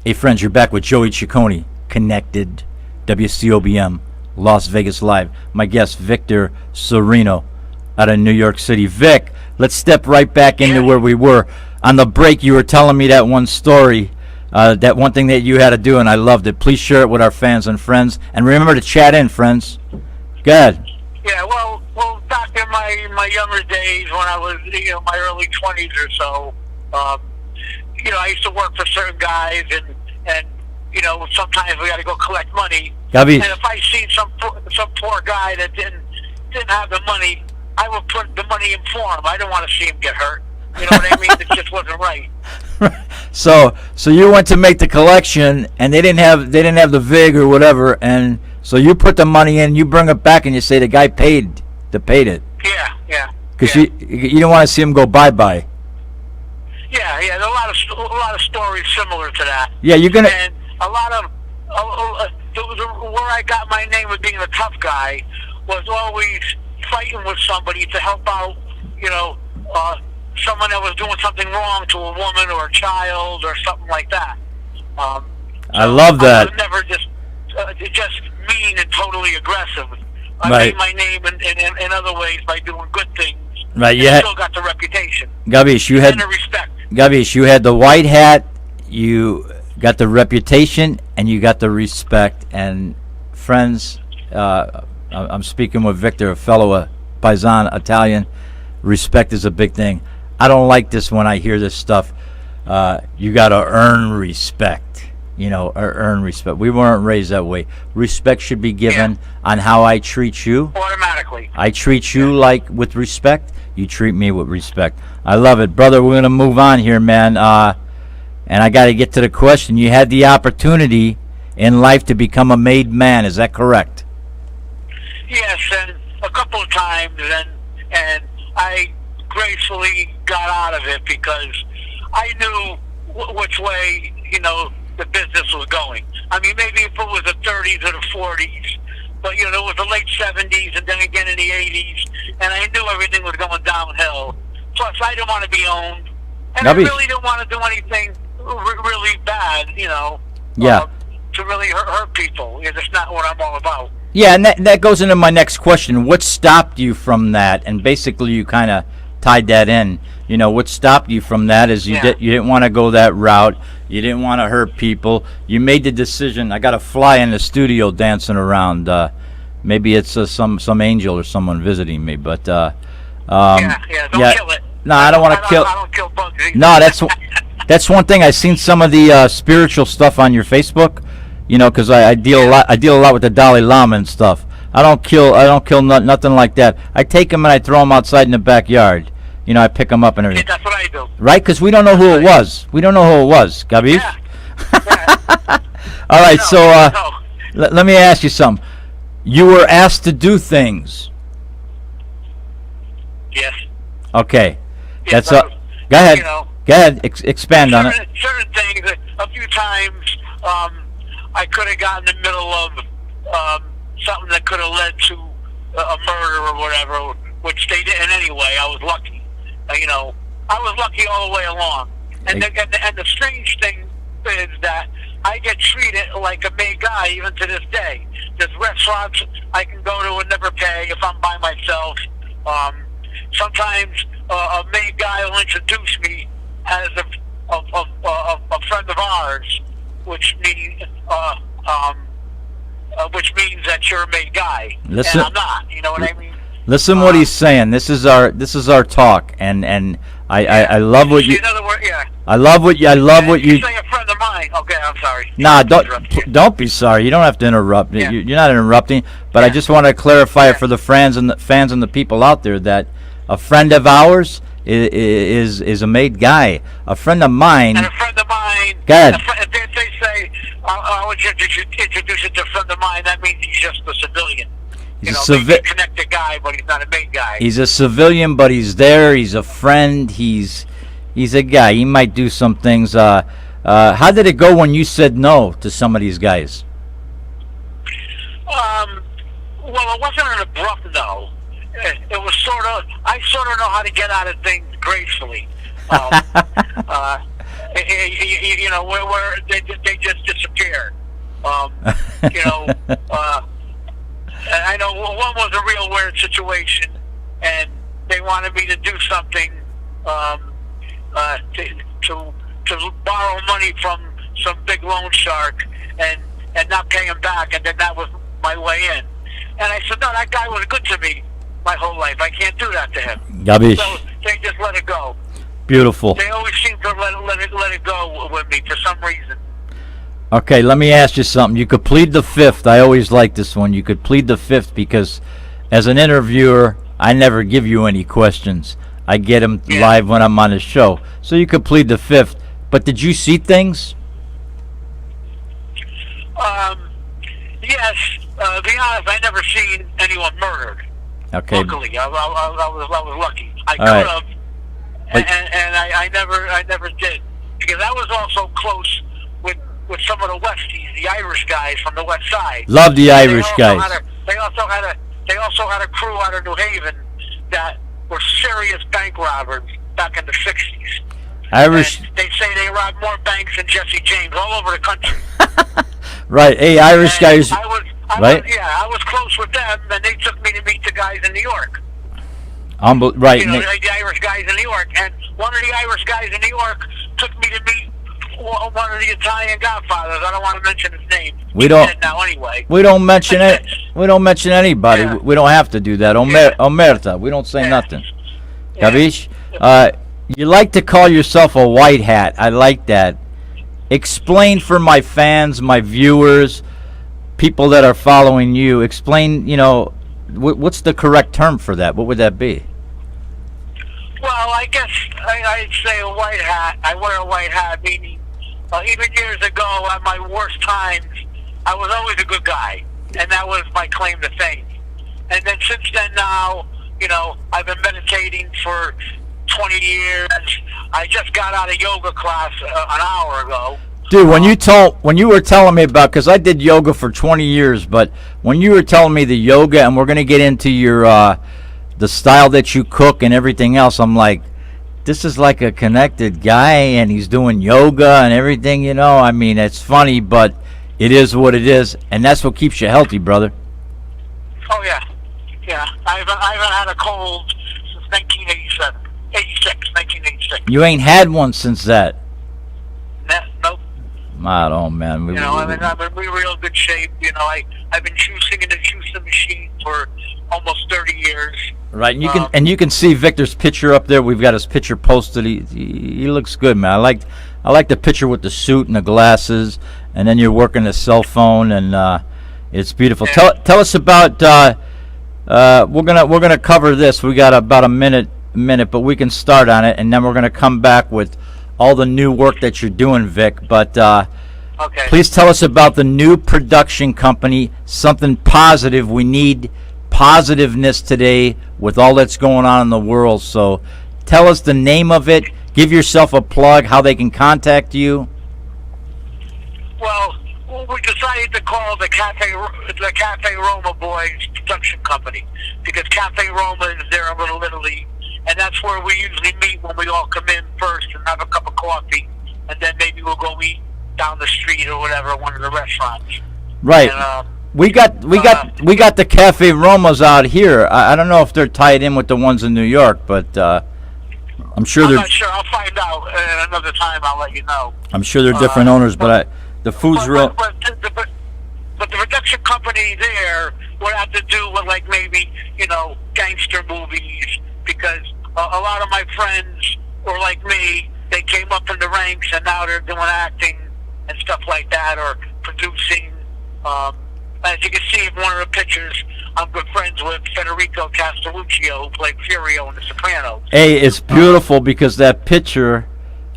Hey, friends, you're back with Joey Ciccone, Connected, WCOBM, Las Vegas Live. My guest, Victor Serino, out of New York City. Vic, let's step right back into where we were. On the break, you were telling me that one story, that one thing that you had to do, and I loved it. Please share it with our fans and friends. And remember to chat in, friends. Go ahead. Yeah, well, back in my younger days when I was, my early 20s or so, I used to work for certain guys, and sometimes we got to go collect money. Gabi. And if I see some poor guy that didn't have the money, I would put the money in for him. I don't want to see him get hurt. You know what I mean? It just wasn't right. So you went to make the collection, and they didn't have the vig or whatever, and so you put the money in, you bring it back, and you say the guy paid it. Yeah. Because you don't want to see him go bye. Yeah. There's a lot of stories similar to that. Yeah, you're gonna. And a lot of where I got my name with being a tough guy was always fighting with somebody to help out. Someone that was doing something wrong to a woman or a child or something like that. I love that. I was never just mean and totally aggressive. I Right. made my name in other ways by doing good things. Right. And Yeah. still got the reputation. Gabish, you had And the respect. Gabish, you had the white hat. You got the reputation, and you got the respect. And friends, I'm speaking with Victor, a fellow Paisan Italian. Respect is a big thing. I don't like this when I hear this stuff. You got to earn respect. Earn respect. We weren't raised that way. Respect should be given on how I treat you. Automatically. I treat you with respect. You treat me with respect. I love it. Brother, we're going to move on here, man. And I got to get to the question. You had the opportunity in life to become a made man. Is that correct? Yes, and a couple of times, and I gracefully got out of it because I knew which way, the business was going. I mean, maybe if it was the 30s or the 40s, but, it was the late 70s and then again in the 80s, and I knew everything was going downhill. Plus, I didn't want to be owned, and I really didn't want to do anything really bad, to really hurt people. That's not what I'm all about. Yeah, and that goes into my next question. What stopped you from that? And basically, you kind of tied that in. What stopped you from that is you didn't want to go that route. You didn't want to hurt people. You made the decision. I got a fly in the studio dancing around. Maybe it's some angel or someone visiting me. But don't kill it. No, I don't want to kill. I don't kill bugs either. No, that's one thing. I've seen some of the spiritual stuff on your Facebook. Because I deal a lot with the Dalai Lama and stuff. I don't kill nothing like that. I take them and I throw them outside in the backyard. I pick them up and everything. Yeah, that's what I do. Right? Because we don't know who it was. We don't know who it was. Gabi? Yeah. All right. So let me ask you something. You were asked to do things. Yes. Okay. Yes, That's Go ahead. Go ahead. Expand on it. Certain things. A few times, I could have gotten in the middle of something that could have led to a murder or whatever, which they didn't anyway. I was lucky. I was lucky all the way along. And the strange thing is that I get treated like a made guy even to this day. There's restaurants I can go to and never pay if I'm by myself. Sometimes a made guy will introduce me as a friend of ours, which means that you're a made guy, Listen, and I'm not. You know what I mean? Listen, what he's saying. This is our talk, and I love what you. In other words, I love what you. You say a friend of mine. Okay, I'm sorry. Nah, don't be sorry. You don't have to interrupt. Yeah. You're not interrupting. But I just want to clarify it for the fans and the people out there that a friend of ours is a made guy. A friend of mine. And a friend of mine. Go ahead. If they say I would introduce it to a friend of mine, that means he's just a civilian. He's He's a connected guy, but he's not a made guy. He's a civilian, but he's there. He's a friend. He's a guy. He might do some things. How did it go when you said no to some of these guys? Well, it wasn't an abrupt no. It was I sort of know how to get out of things gracefully. you know, where they just disappear. You know, I know one was a real weird situation, and they wanted me to do something to borrow money from some big loan shark and not pay him back, and then that was my way in. And I said, no, that guy was good to me my whole life. I can't do that to him. Gabish. So they just let it go. Beautiful. They always seem to let it go with me for some reason. Okay, let me ask you something. You could plead the fifth. I always like this one. You could plead the fifth because as an interviewer, I never give you any questions. I get them live when I'm on the show. So you could plead the fifth. But did you see things? Yes. To be honest, I never seen anyone murdered. Okay. Luckily, I was lucky. I could right. have, and I never did, because I was also close with some of the Westies, the Irish guys from the West Side. Love the Irish guys. They also had a crew out of New Haven that were serious bank robbers back in the '60s. Irish. And they say they robbed more banks than Jesse James all over the country. Right. Hey, Irish guys. I was close with them, and they took me to meet the guys in New York. Right. You know, the Irish guys in New York, and one of the Irish guys in New York took me to meet one of the Italian Godfathers. I don't want to mention his name. We don't. He's dead now anyway. We don't mention it. We don't mention anybody. Yeah. We don't have to do that. Omerta. We don't say nothing. Yeah. Gabish? You like to call yourself a white hat. I like that. Explain for my fans, my viewers, people that are following you. Explain, you know, what's the correct term for that? What would that be? Well, I guess I'd say a white hat. I wear a white hat, meaning even years ago, at my worst times, I was always a good guy, and that was my claim to fame. And then since then, now, you know, I've been meditating for 20 years. I just got out of yoga class an hour ago. Dude, when you were telling me about, because I did yoga for 20 years, but when you were telling me the yoga, and we're going to get into your the style that you cook and everything else, I'm like, this is like a connected guy, and he's doing yoga and everything, you know. I mean, it's funny, but it is what it is, and that's what keeps you healthy, brother. Oh, yeah. Yeah. I haven't had a cold since 1986. You ain't had one since that. Nope. Oh, man. You know, I'm in real good shape. You know, I've been juicing in the juicing machine for almost 30 years. Right, and you can see Victor's picture up there. We've got his picture posted. He looks good, man. I like the picture with the suit and the glasses, and then you're working the cell phone, and it's beautiful. Yeah. Tell us about. We're gonna cover this. We got about a minute, but we can start on it, and then we're gonna come back with all the new work that you're doing, Vic. But okay. Please tell us about the new production company. Something positive. We need positiveness today with all that's going on in the world. So tell us the name of it. Give yourself a plug, how they can contact you. Well, we decided to call the Cafe Roma Boys production company, because Cafe Roma is there in Little Italy, and that's where we usually meet when we all come in first and have a cup of coffee, and then maybe we'll go eat down the street or whatever, one of the restaurants. Right. And, we got the Cafe Romas out here. I don't know if they're tied in with the ones in New York, but I'm sure I'm they're. not sure. I'll find out another time. I'll let you know. I'm sure they're different owners, but the food's real. But the production company there would have to do with, like, maybe, you know, gangster movies, because a lot of my friends were like me. They came up in the ranks, and now they're doing acting and stuff like that, or producing. As you can see in one of the pictures, I'm good friends with Federico Castelluccio, who played Furio in The Sopranos. Hey, it's beautiful because that picture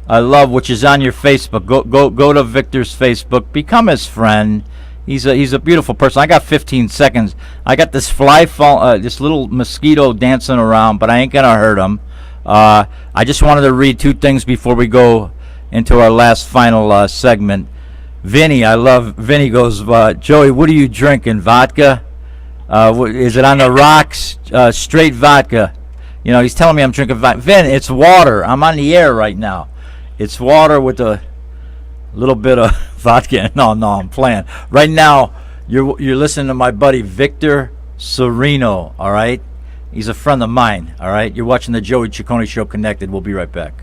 I love, which is on your Facebook. Go to Victor's Facebook. Become his friend. He's a beautiful person. I got 15 seconds. I got this this little mosquito dancing around, but I ain't gonna hurt him. I just wanted to read two things before we go into our last final segment. Vinny, I love Vinny goes, Joey, what are you drinking? Vodka? Is it on the rocks? Straight vodka. You know, he's telling me I'm drinking vodka. Vin, it's water. I'm on the air right now. It's water with a little bit of vodka. No, I'm playing. Right now, you're listening to my buddy Victor Serino. All right, he's a friend of mine. All right, you're watching the Joey Ciccone Show Connected. We'll be right back.